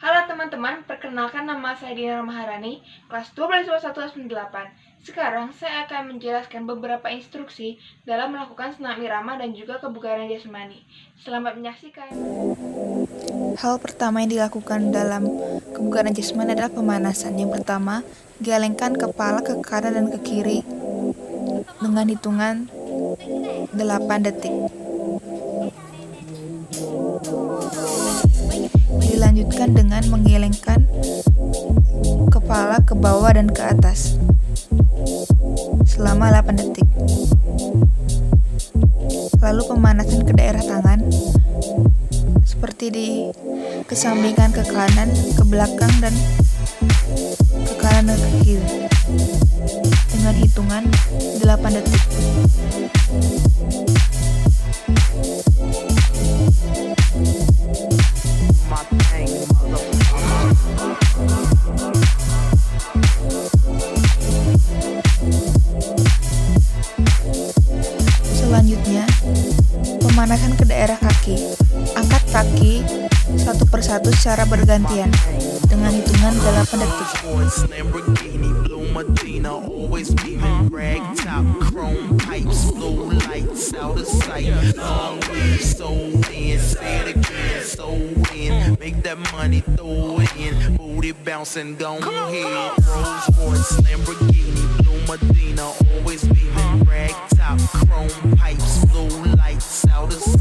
Halo teman-teman, perkenalkan nama saya Dina Maharani, kelas 12 1 8. Sekarang saya akan menjelaskan beberapa instruksi dalam melakukan senam irama dan juga kebugaran jasmani. Selamat menyaksikan. Hal pertama yang dilakukan dalam kebugaran jasmani adalah pemanasan. Yang pertama, gelengkan kepala ke kanan dan ke kiri dengan hitungan 8 detik. Dilanjutkan dengan menggelengkan kepala ke bawah dan ke atas selama 8 detik. Lalu pemanasan ke daerah tangan seperti dikesampingkan ke kanan, ke belakang, dan ke kanan dan ke kiri dengan hitungan 8 detik. Selanjutnya, pemanasan ke daerah kaki. Angkat kaki satu persatu secara bergantian dengan hitungan 8 detik.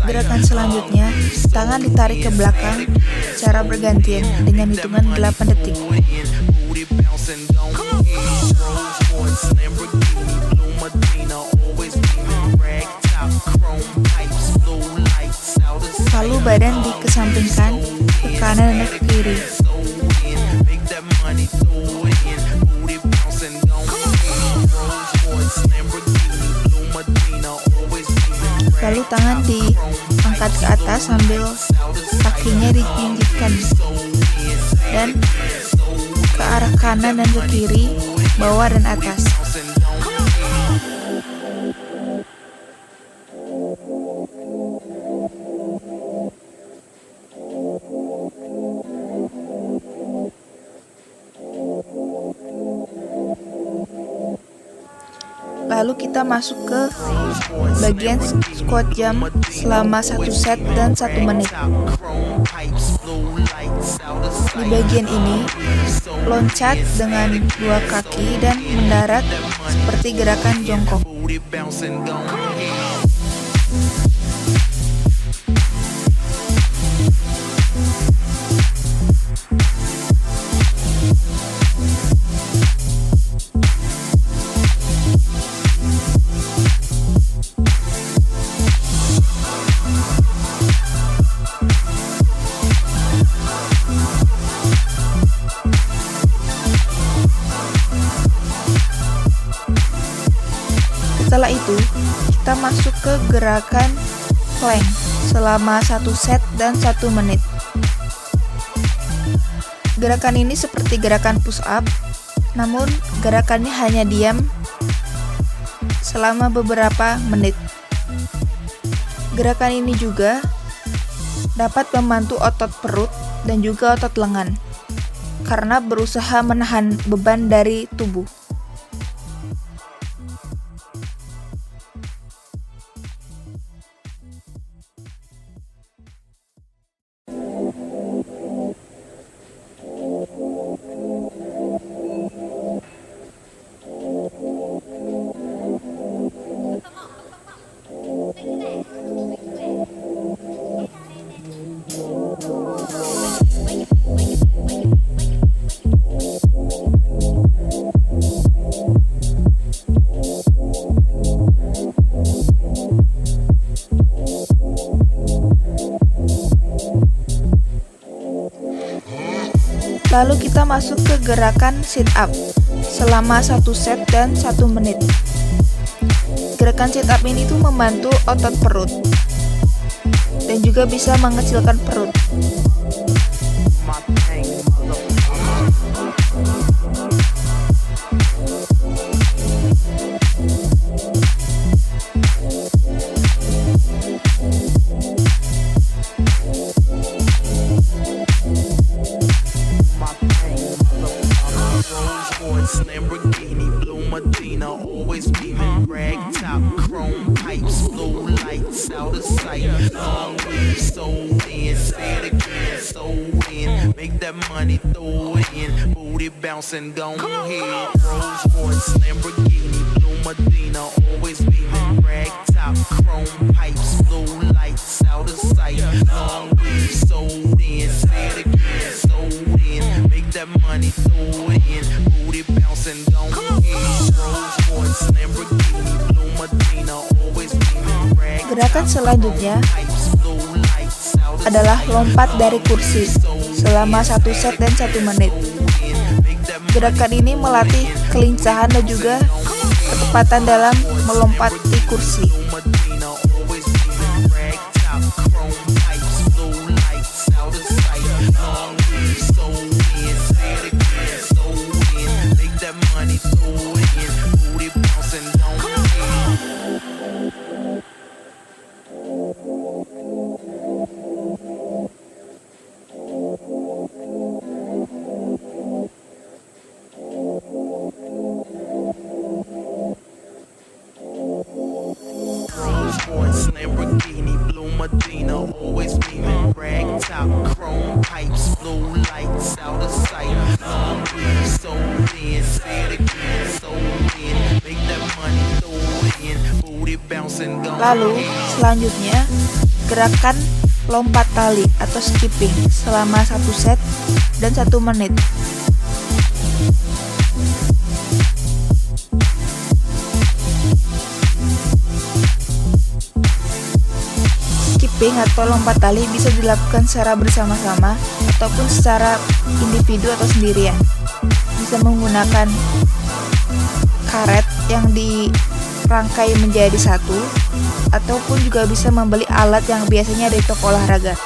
Gerakan selanjutnya, tangan ditarik ke belakang secara bergantian dengan hitungan 8 detik. Lalu badan dikesampingkan ke kanan dan ke kiri. Lalu tangan diangkat ke atas sambil kakinya dipinggirkan dan ke arah kanan dan ke kiri, bawah dan atas. Lalu kita masuk ke bagian squat jump selama 1 set dan 1 menit. Di bagian ini, loncat dengan 2 kaki dan mendarat seperti gerakan jongkok. Setelah itu, kita masuk ke gerakan plank selama 1 set dan 1 menit. Gerakan ini seperti gerakan push up, namun gerakannya hanya diam selama beberapa menit. Gerakan ini juga dapat membantu otot perut dan juga otot lengan karena berusaha menahan beban dari tubuh. Lalu kita masuk ke gerakan sit up selama 1 set dan 1 menit. Gerakan sit up ini tuh membantu otot perut dan juga bisa mengecilkan perut. that money, throw it in. Booty bouncing, go ahead. Rolls Royce, Lamborghini, Blue Medina, always beaming. Rag top, chrome pipes, blue lights, out of sight. Long weave, sold in. Say it again, sold in. Make that money, throw it in. Booty bouncing, go ahead. Rolls Royce, Lamborghini, Blue Medina, always beaming. Rag Gerakan selanjutnya adalah lompat dari kursi selama 1 set dan 1 menit. Gerakan ini melatih kelincahan dan juga ketepatan dalam melompati kursi. Lamborghini, Blue Medina, always beaming. Rag top, chrome pipes, blue lights, out of sight. Long weave, sold in. Say it again, sold in. Make that money, throw it in. Booty bouncing, go. Lalu selanjutnya gerakan lompat tali atau skipping selama 1 set dan 1 menit. Skipping atau lompat tali bisa dilakukan secara bersama-sama ataupun secara individu atau sendirian. Bisa menggunakan karet yang dirangkai menjadi satu, ataupun juga bisa membeli alat yang biasanya ada di toko olahraga.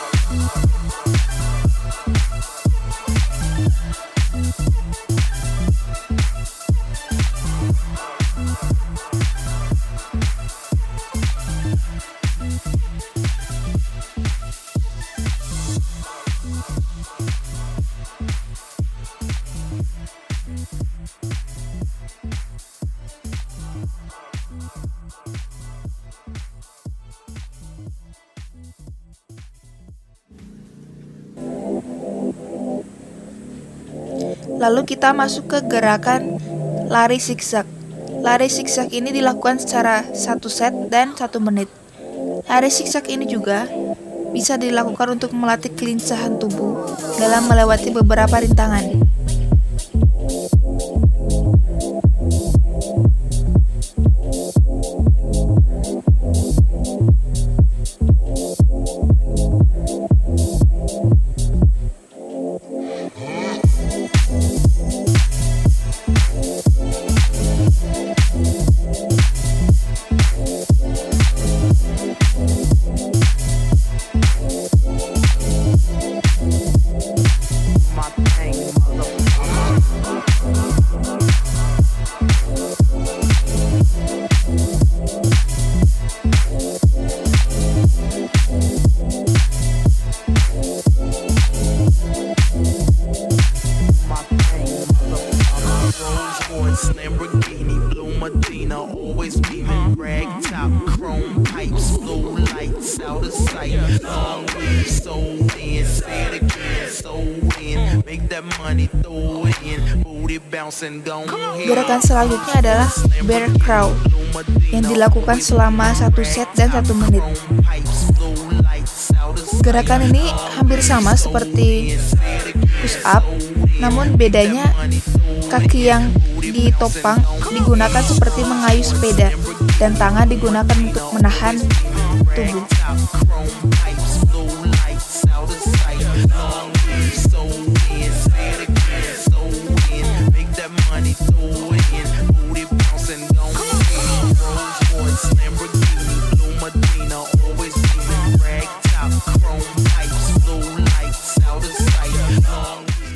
Lalu kita masuk ke gerakan lari zigzag. Lari zigzag ini dilakukan secara 1 set dan 1 menit. Lari zigzag ini juga bisa dilakukan untuk melatih kelincahan tubuh dalam melewati beberapa rintangan. Lamborghini, Blue Medina, always beaming. Rag top, chrome pipes, blue lights, out of sight. Long weave, sold in. Say it again, sold in. Make that money, throw it in. Booty bouncing, go ahead. Gerakan selanjutnya adalah bear crawl yang dilakukan selama 1 set dan 1 menit. Gerakan ini hampir sama seperti push up, namun bedanya kaki yang ditopang digunakan seperti mengayuh sepeda dan tangan digunakan untuk menahan tubuh.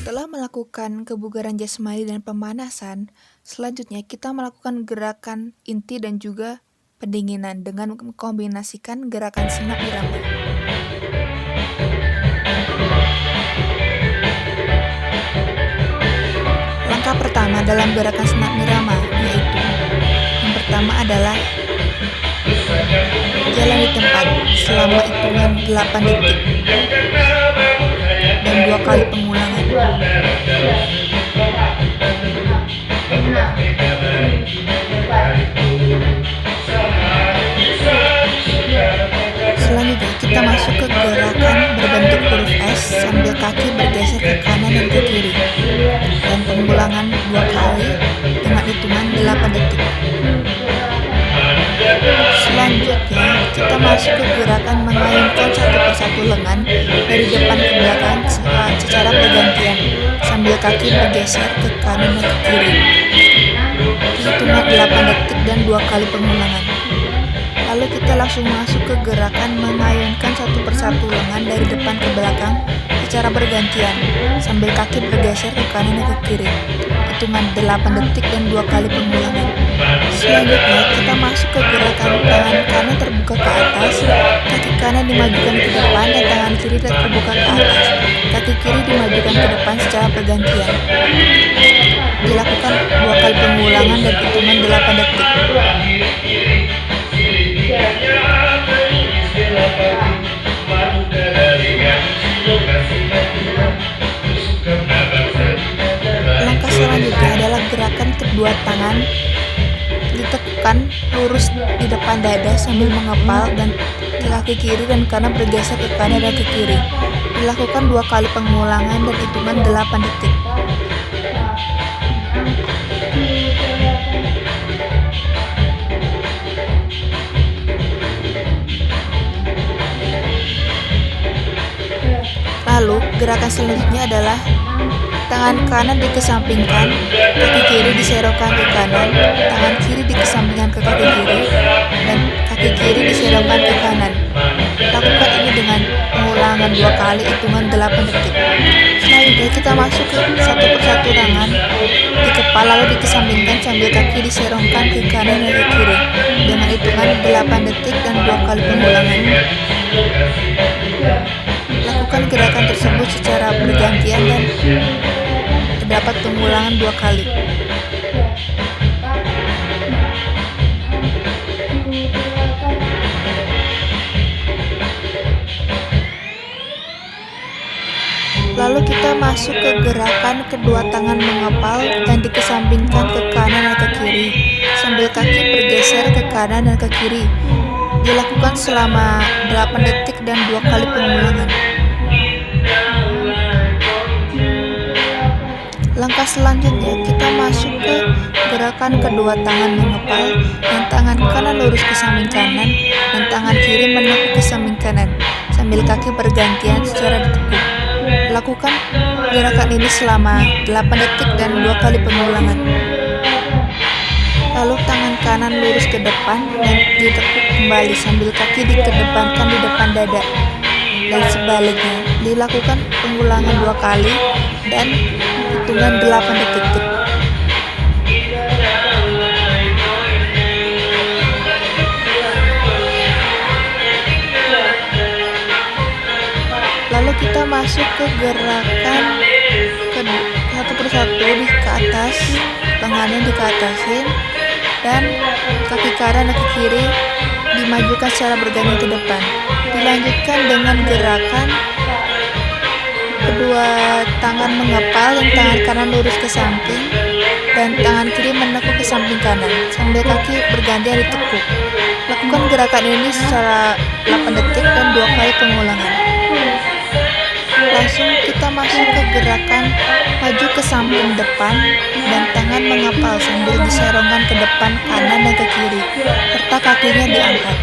Setelah melakukan kebugaran jasmani dan pemanasan, selanjutnya kita melakukan gerakan inti dan juga pendinginan dengan mengkombinasikan gerakan senak irama. Langkah pertama dalam gerakan senak irama yaitu yang pertama adalah jalan di tempat selama hitungan 8 detik dan 2 kali pengulangan. Selanjutnya kita masuk ke gerakan berbentuk huruf S sambil kaki bergeser ke kanan dan ke kiri, dan pengulangan 2 kali dengan hitungan 8 detik. Selanjutnya kita masuk ke gerakan mengayunkan satu persatu lengan dari depan ke belakang secara bergantian sambil kaki bergeser ke kanan dan ke kiri, hitungan 8 detik dan 2 kali pengulangan. Lalu kita langsung masuk ke gerakan mengayunkan satu persatu lengan dari depan ke belakang secara bergantian sambil kaki bergeser ke kanan dan ke kiri, hitungan 8 detik dan 2 kali pengulangan. Selanjutnya kita masuk ke gerakan tangan kanan terbuka ke atas, kaki kanan dimajukan ke depan dan tangan kiri terbuka ke atas, kaki kiri dimajukan ke depan secara bergantian. Dilakukan 2 kali pengulangan dan hitungan 8 detik. Langkah selanjutnya adalah gerakan kedua tangan ditekukkan lurus di depan dada sambil mengepal dan kaki kiri dan kanan bergeser ke kanan dan ke kiri. Dilakukan 2 kali pengulangan dan hitungan 8 detik. Lalu, gerakan selanjutnya adalah tangan kanan dikesampingkan, kaki kiri diserongkan ke kanan, tangan kiri dikesampingkan ke kaki kiri, dan kaki kiri diserongkan ke kanan. Lakukan ini dengan pengulangan 2 kali hitungan 8 detik. Selanjutnya kita masuk ke satu persatu tangan di kepala lalu dikesampingkan sambil kaki diserongkan ke kanan dan ke kiri dengan hitungan 8 detik dan 2 kali pengulangan. Lakukan gerakan tersebut secara bergantian dan terdapat pengulangan 2 kali. Lalu kita masuk ke gerakan kedua tangan mengepal dan dikesampingkan ke kanan dan ke kiri sambil kaki bergeser ke kanan dan ke kiri. Dilakukan selama 8 detik dan 2 kali pengulangan. Langkah selanjutnya kita masuk ke gerakan kedua tangan mengepal dan tangan kanan lurus ke samping kanan dan tangan kiri menekuk ke samping kanan sambil kaki bergantian secara ditekuk. Lakukan gerakan ini selama 8 detik dan 2 kali pengulangan. Lalu tangan kanan lurus ke depan dan ditekuk kembali sambil kaki dikedepankan di depan dada dan sebaliknya. Dilakukan pengulangan 2 kali dan hitungan 8 detik. Lalu kita masuk ke gerakan satu persatu ke atas, lengannya dikeatasin dan kaki kanan dan kaki kiri dimajukan secara bergantian ke depan. Dilanjutkan dengan gerakan kedua tangan mengepal dan tangan kanan lurus ke samping dan tangan kiri menekuk ke samping kanan sambil kaki bergantian ditekuk. Lakukan gerakan ini secara 8 detik dan 2 kali pengulangan. Langsung kita masuk ke gerakan maju ke samping depan dan tangan mengepal sambil diserongkan ke depan kanan dan ke kiri serta kakinya diangkat.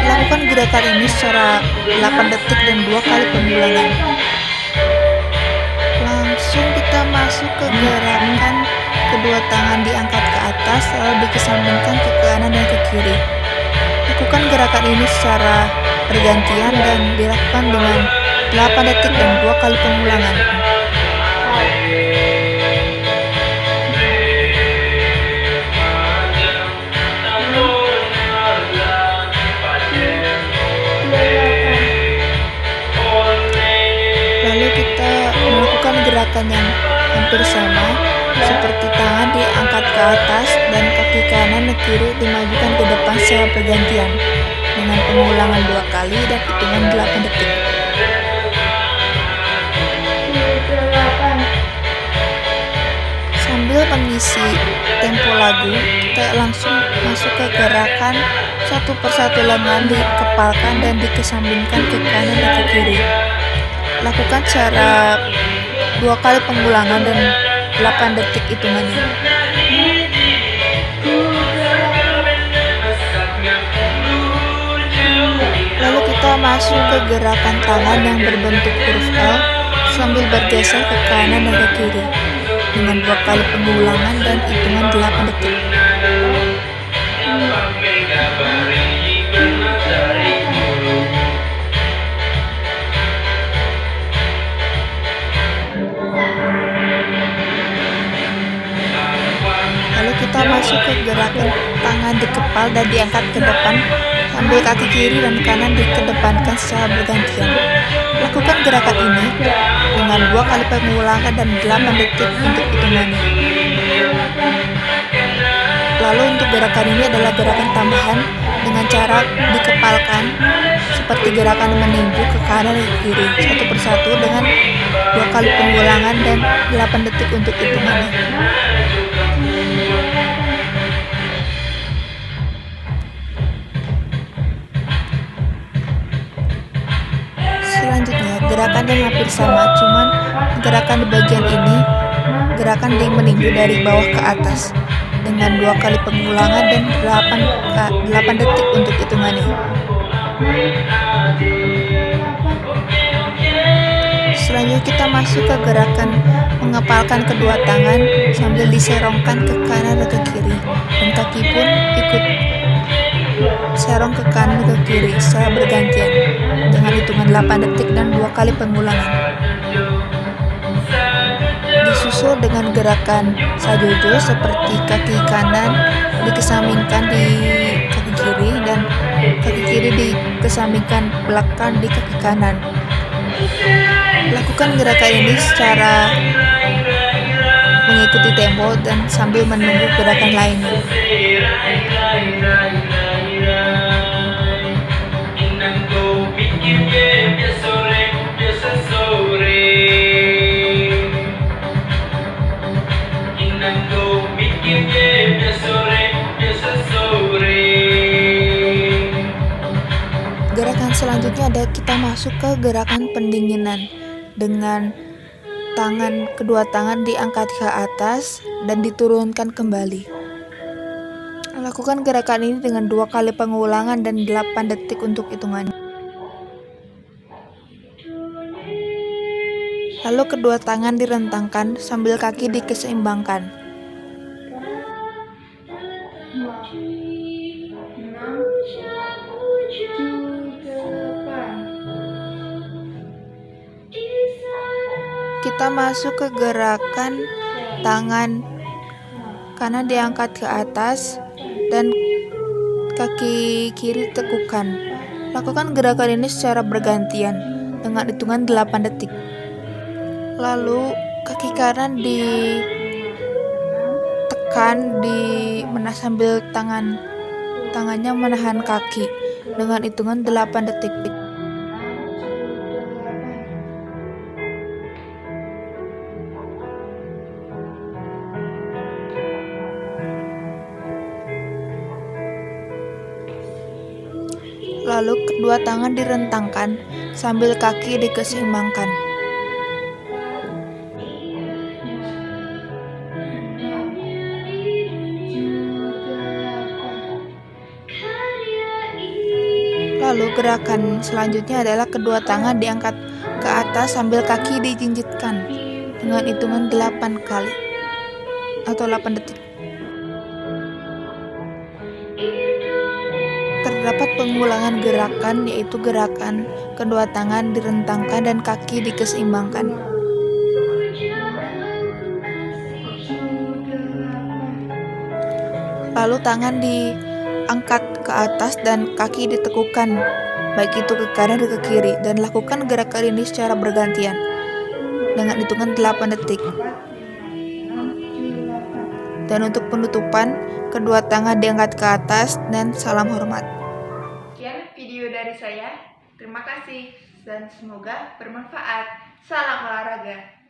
Lakukan gerakan ini secara 8 detik dan 2 kali pengulangan. Langsung kita masuk ke gerakan kedua tangan diangkat ke atas lalu dikesampingkan ke kanan dan ke kiri. Lakukan gerakan ini secara bergantian dan dilakukan dengan 8 detik dan 2 kali pengulangan. Lalu kita melakukan gerakan yang hampir sama seperti tangan diangkat ke atas dan kaki kanan dan kiri dimajukan ke depan secara bergantian dengan pengulangan 2 kali dan hitungan 8 detik. pengisi tempo lagu, kita langsung masuk ke gerakan satu persatu lengan dikepalkan dan dikesampingkan ke kanan dan ke kiri. Lakukan secara 2 kali pengulangan dan 8 detik hitungannya. Lalu kita masuk ke gerakan tangan yang berbentuk huruf L sambil bergeser ke kanan dan ke kiri dengan 2 kali pengulangan dan hitungan 8 detik. Lalu kita masuk ke gerakan tangan dikepal dan diangkat ke depan sambil kaki kiri dan kanan dikedepankan secara bergantian. Lakukan gerakan ini dengan 2 kali pengulangan dan 8 detik untuk hitungannya. Lalu untuk gerakan ini adalah gerakan tambahan dengan cara dikepalkan seperti gerakan meninju ke kanan dan ke kiri satu persatu dengan 2 kali pengulangan dan 8 detik untuk hitungannya. Selanjutnya gerakan yang hampir sama, cuman gerakan di bagian ini gerakan yang meninju dari bawah ke atas dengan 2 kali pengulangan dan 8 detik untuk hitungannya. Selanjutnya kita masuk ke gerakan mengepalkan kedua tangan sambil diserongkan ke kanan dan ke kiri, dan kaki pun ikut serong ke kanan dan ke kiri secara bergantian dengan hitungan 8 detik dan 2 kali pengulangan. Disusul dengan gerakan sajojo seperti kaki kanan dikesampingkan di kaki kiri dan kaki kiri dikesampingkan belakang di kaki kanan. Lakukan gerakan ini secara mengikuti tempo dan sambil menunggu gerakan lainnya. Gerakan selanjutnya ada kita masuk ke gerakan pendinginan dengan kedua tangan diangkat ke atas dan diturunkan kembali. Lakukan gerakan ini dengan 2 kali pengulangan dan 8 detik untuk hitungannya. Lalu kedua tangan direntangkan sambil kaki dikeseimbangkan. Kita masuk ke gerakan tangan kanan diangkat ke atas dan kaki kiri tekukan. Lakukan gerakan ini secara bergantian dengan hitungan 8 detik. Lalu kaki kanan ditekan sambil tangannya menahan kaki dengan hitungan 8 detik. Lalu kedua tangan direntangkan sambil kaki dikeseimbangkan. Lalu gerakan selanjutnya adalah kedua tangan diangkat ke atas sambil kaki dijinjitkan dengan hitungan 8 kali atau 8 detik. Terdapat pengulangan gerakan, yaitu gerakan kedua tangan direntangkan dan kaki dikeseimbangkan. Lalu tangan diangkat ke atas dan kaki ditekukan, baik itu ke kanan dan ke kiri, dan lakukan gerakan ini secara bergantian dengan hitungan 8 detik. Dan untuk penutupan, kedua tangan diangkat ke atas dan salam hormat. Sekian video dari saya. Terima kasih dan semoga bermanfaat. Salam olahraga.